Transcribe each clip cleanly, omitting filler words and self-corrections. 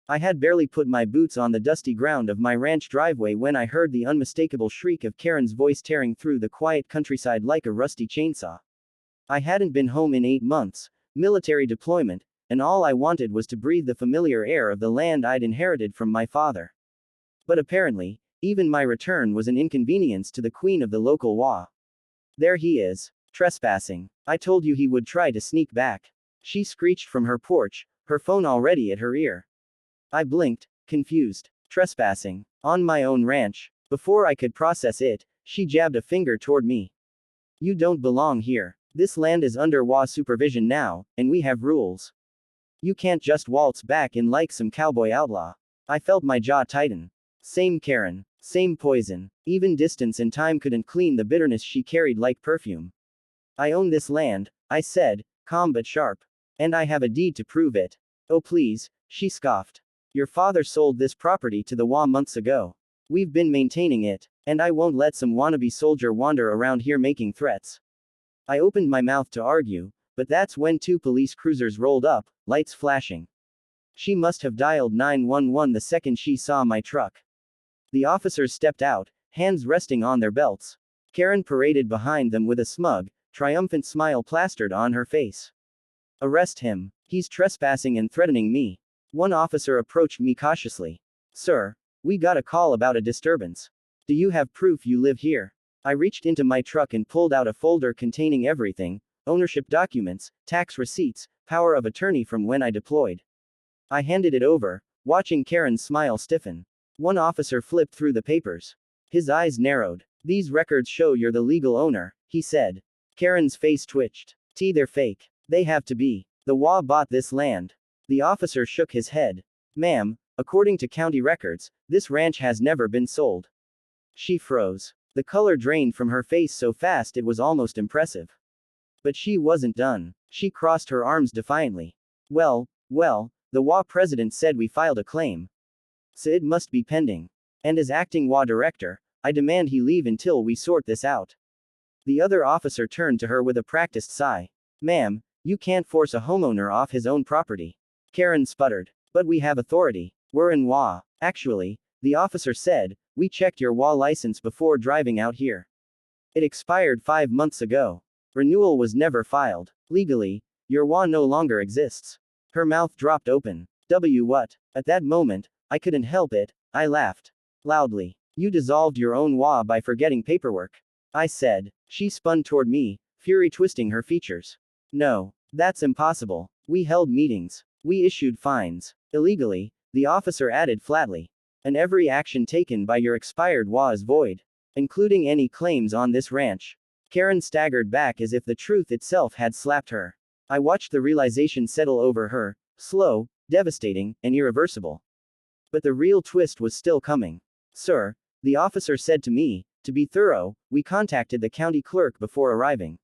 I had barely put my boots on the dusty ground of my ranch driveway when I heard the unmistakable shriek of Karen's voice tearing through the quiet countryside like a rusty chainsaw. I hadn't been home in 8 months, military deployment, and all I wanted was to breathe the familiar air of the land I'd inherited from my father. But apparently, even my return was an inconvenience to the queen of the local HOA. There he is, trespassing. I told you he would try to sneak back. She screeched from her porch, her phone already at her ear. I blinked, confused. Trespassing. On my own ranch. Before I could process it, she jabbed a finger toward me. You don't belong here. This land is under HOA supervision now, and we have rules. You can't just waltz back in like some cowboy outlaw. I felt my jaw tighten. Same Karen. Same poison. Even distance and time couldn't clean the bitterness she carried like perfume. I own this land, I said, calm but sharp. And I have a deed to prove it. Oh please, she scoffed. Your father sold this property to the HOA months ago. We've been maintaining it, and I won't let some wannabe soldier wander around here making threats. I opened my mouth to argue, but that's when 2 police cruisers rolled up, lights flashing. She must have dialed 911 the second she saw my truck. The officers stepped out, hands resting on their belts. Karen paraded behind them with a smug, triumphant smile plastered on her face. Arrest him. He's trespassing and threatening me. One officer approached me cautiously. Sir, we got a call about a disturbance. Do you have proof you live here? I reached into my truck and pulled out a folder containing everything: ownership documents, tax receipts, power of attorney from when I deployed. I handed it over, watching Karen's smile stiffen. One officer flipped through the papers. His eyes narrowed. These records show you're the legal owner, he said. Karen's face twitched. They're fake. They have to be. The HOA bought this land. The officer shook his head. Ma'am, according to county records, this ranch has never been sold. She froze. The color drained from her face so fast it was almost impressive. But she wasn't done. She crossed her arms defiantly. Well, the HOA president said we filed a claim. So it must be pending. And as acting HOA director, I demand he leave until we sort this out. The other officer turned to her with a practiced sigh. Ma'am, you can't force a homeowner off his own property. Karen sputtered. But we have authority. We're in HOA. Actually, the officer said, we checked your HOA license before driving out here. It expired 5 months ago. Renewal was never filed. Legally, your HOA no longer exists. Her mouth dropped open. What? At that moment, I couldn't help it, I laughed. Loudly. You dissolved your own HOA by forgetting paperwork. I said. She spun toward me, fury twisting her features. No, that's impossible. We held meetings. We issued fines. Illegally, the officer added flatly. And every action taken by your expired HOA is void, including any claims on this ranch. Karen staggered back as if the truth itself had slapped her. I watched the realization settle over her, slow, devastating, and irreversible. But the real twist was still coming. Sir, the officer said to me, to be thorough, we contacted the county clerk before arriving.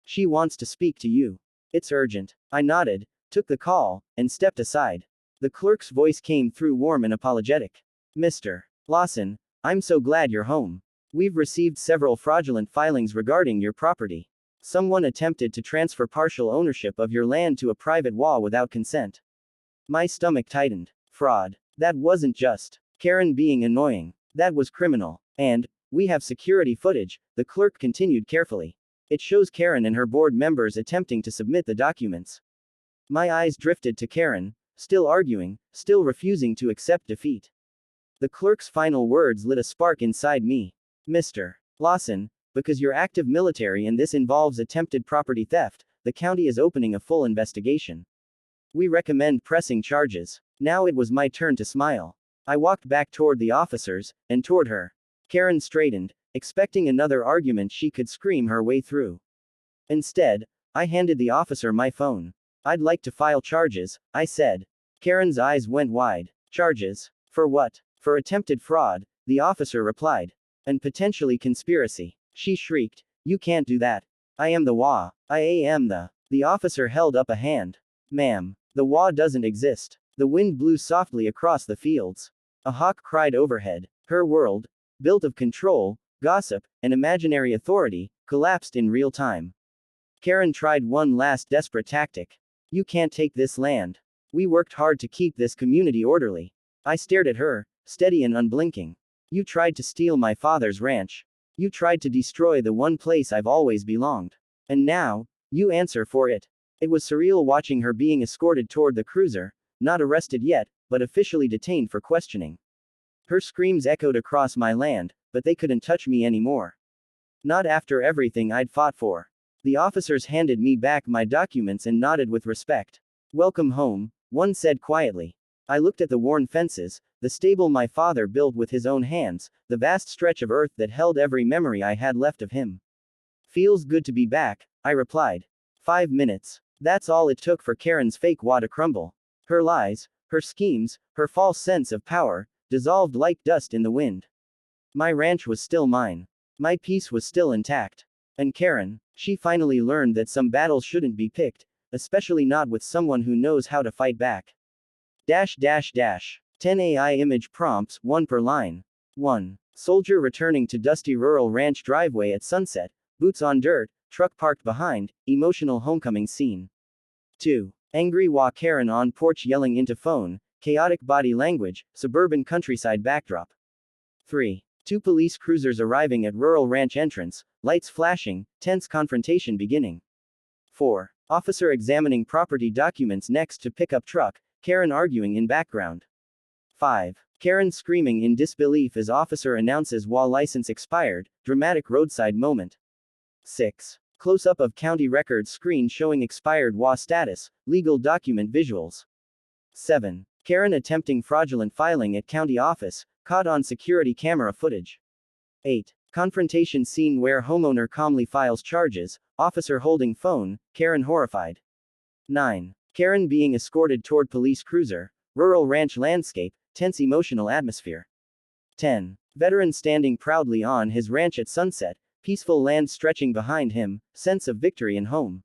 She wants to speak to you. It's urgent. I nodded, took the call, and stepped aside. The clerk's voice came through warm and apologetic. Mr. Lawson, I'm so glad you're home. We've received several fraudulent filings regarding your property. Someone attempted to transfer partial ownership of your land to a private HOA without consent. My stomach tightened. Fraud. That wasn't just Karen being annoying. That was criminal. And we have security footage, the clerk continued carefully. It shows Karen and her board members attempting to submit the documents. My eyes drifted to Karen, still arguing, still refusing to accept defeat. The clerk's final words lit a spark inside me. Mr. Lawson, because you're active military and this involves attempted property theft, the county is opening a full investigation. We recommend pressing charges. Now it was my turn to smile. I walked back toward the officers, and toward her. Karen straightened, expecting another argument she could scream her way through. Instead, I handed the officer my phone. I'd like to file charges, I said. Karen's eyes went wide. Charges? For what? For attempted fraud, the officer replied. And potentially conspiracy. She shrieked. You can't do that. I am the HOA. I am the. The officer held up a hand. Ma'am, the HOA doesn't exist. The wind blew softly across the fields. A hawk cried overhead. Her world, built of control, gossip, and imaginary authority, collapsed in real time. Karen tried one last desperate tactic. You can't take this land. We worked hard to keep this community orderly. I stared at her, steady and unblinking. You tried to steal my father's ranch. You tried to destroy the one place I've always belonged. And now, you answer for it. It was surreal watching her being escorted toward the cruiser, not arrested yet, but officially detained for questioning. Her screams echoed across my land, but they couldn't touch me anymore. Not after everything I'd fought for. The officers handed me back my documents and nodded with respect. Welcome home, one said quietly. I looked at the worn fences, the stable my father built with his own hands, the vast stretch of earth that held every memory I had left of him. Feels good to be back, I replied. 5 minutes. That's all it took for Karen's fake wall to crumble. Her lies, her schemes, her false sense of power, dissolved like dust in the wind. My ranch was still mine. My peace was still intact. And Karen, she finally learned that some battles shouldn't be picked, especially not with someone who knows how to fight back. 10 AI image prompts, 1 per line. 1. Soldier returning to dusty rural ranch driveway at sunset, boots on dirt, truck parked behind, emotional homecoming scene. 2. Angry HOA Karen on porch yelling into phone, chaotic body language, suburban countryside backdrop. 3. 2 police cruisers arriving at rural ranch entrance, lights flashing, tense confrontation beginning. 4. Officer examining property documents next to pickup truck, Karen arguing in background. 5. Karen screaming in disbelief as officer announces WA license expired, dramatic roadside moment. 6. Close-up of county records screen showing expired WA status, legal document visuals. 7. Karen attempting fraudulent filing at county office, caught on security camera footage. 8. Confrontation scene where homeowner calmly files charges, officer holding phone, Karen horrified. 9. Karen being escorted toward police cruiser, rural ranch landscape, tense emotional atmosphere. 10. Veteran standing proudly on his ranch at sunset, peaceful land stretching behind him, sense of victory and home.